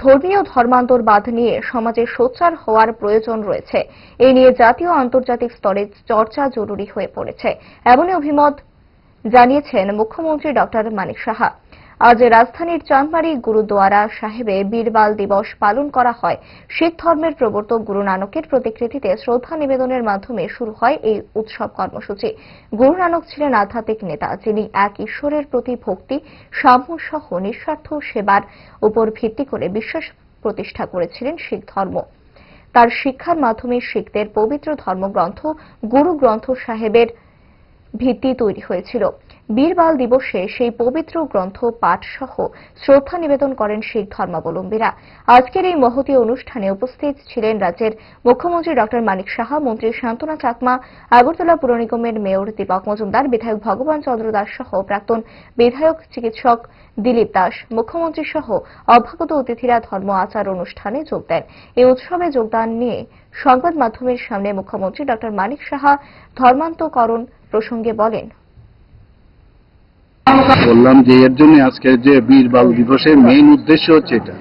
ধর্মীয় ধর্মান্তরবাদ নিয়ে সমাজে সোচ্চার হওয়ার প্রয়োজন রয়েছে। এই নিয়ে জাতীয় ও আন্তর্জাতিক স্তরে চর্চা জরুরি হয়ে পড়েছে, এমনই অভিমত জানিয়েছেন মুখ্যমন্ত্রী ডক্টর মানিক সাহা। আজ রাজধানীর চাঁদমারি গুরুদুয়ারা সাহেবে বীরবাল দিবস পালন করা হয়। শিখ ধর্মের প্রবর্তক গুরু নানকের প্রতিকৃতিতে শ্রদ্ধা নিবেদনের মাধ্যমে শুরু হয় এই উৎসব কর্মসূচি। গুরু নানক ছিলেন আধ্যাত্মিক নেতা, যিনি এক ঈশ্বরের প্রতি ভক্তি, সাম্য সহ নিঃস্বার্থ সেবার উপর ভিত্তি করে বিশ্বাস প্রতিষ্ঠা করেছিলেন শিখ ধর্ম। তার শিক্ষার মাধ্যমে শিখদের পবিত্র ধর্মগ্রন্থ গুরু গ্রন্থ সাহেবের ভিত্তি তৈরি হয়েছিল। বীরবাল দিবসে সেই পবিত্র গ্রন্থ পাঠ সহ শ্রদ্ধা নিবেদন করেন শিখ ধর্মাবলম্বীরা। আজকের এই মহতী অনুষ্ঠানে উপস্থিত ছিলেন রাজ্যের মুখ্যমন্ত্রী ডক্টর মানিক সাহা, মন্ত্রী শান্তনা চাকমা, আগরতলা পুর নিগমের মেয়র দীপক মজুমদার, বিধায়ক ভগবান চন্দ্র দাস সহ প্রাক্তন বিধায়ক চিকিৎসক দিলীপ দাস। মুখ্যমন্ত্রী সহ অভ্যাগত অতিথিরা ধর্ম আচার অনুষ্ঠানে যোগ দেন। এই উৎসবে যোগদান নিয়ে সংবাদ মাধ্যমের সামনে মুখ্যমন্ত্রী ডক্টর মানিক সাহা ধর্মান্তকরণ প্রসঙ্গে বলেন, বললাম যে এর জন্য আজকের যে বীরবাল দিবসের মেইন উদ্দেশ্য হচ্ছে এটা,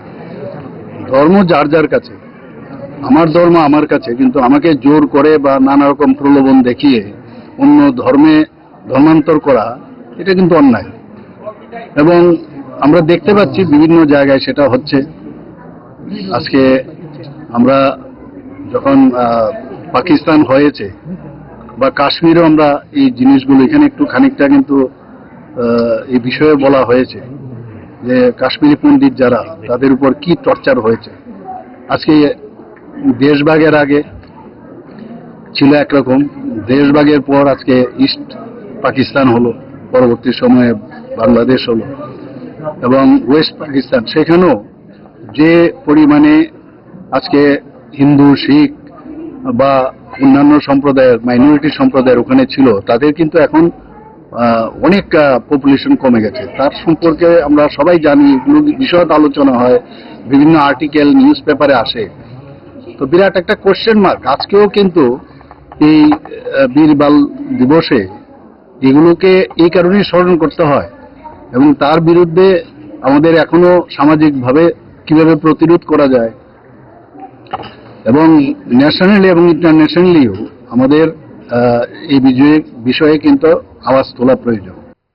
ধর্ম যার যার কাছে, আমার ধর্ম আমার কাছে, কিন্তু আমাকে জোর করে বা নানা রকম প্রলোভন দেখিয়ে অন্য ধর্মে ধর্মান্তর করা এটা কিন্তু অন্যায়। এবং আমরা দেখতে পাচ্ছি বিভিন্ন জায়গায় সেটা হচ্ছে। আজকে আমরা যখন পাকিস্তান হয়েছে বা কাশ্মীরও আমরা এই জিনিসগুলো এখানে একটু খানিকটা কিন্তু এই বিষয়ে বলা হয়েছে যে কাশ্মীরি পণ্ডিত যারা, তাদের উপর কি টর্চার হয়েছে। আজকে দেশভাগের আগে ছিল একরকম, দেশভাগের পর আজকে ইস্ট পাকিস্তান হলো, পরবর্তী সময়ে বাংলাদেশ হলো, এবং ওয়েস্ট পাকিস্তান, সেখানেও যে পরিমাণে আজকে হিন্দু, শিখ বা অন্যান্য সম্প্রদায়ের, মাইনরিটি সম্প্রদায়ের ওখানে ছিল, তাদের কিন্তু এখন অনেক পপুলেশন কমে গেছে। তার সম্পর্কে আমরা সবাই জানি, এগুলো বিশদ আলোচনা হয়, বিভিন্ন আর্টিকেল নিউজ পেপারে আসে। তো বিরাট একটা কোশ্চেন মার্ক আজকেও কিন্তু এই বীরবাল দিবসে এগুলোকে এই কারণেই স্মরণ করতে হয়, এবং তার বিরুদ্ধে আমাদের এখনো সামাজিকভাবে কিভাবে প্রতিরোধ করা যায়, এবং ন্যাশনালি এবং ইন্টারন্যাশনালিও আমাদের এই বিষয়ে কিন্তু আওয়াজ তোলা প্রয়োজন।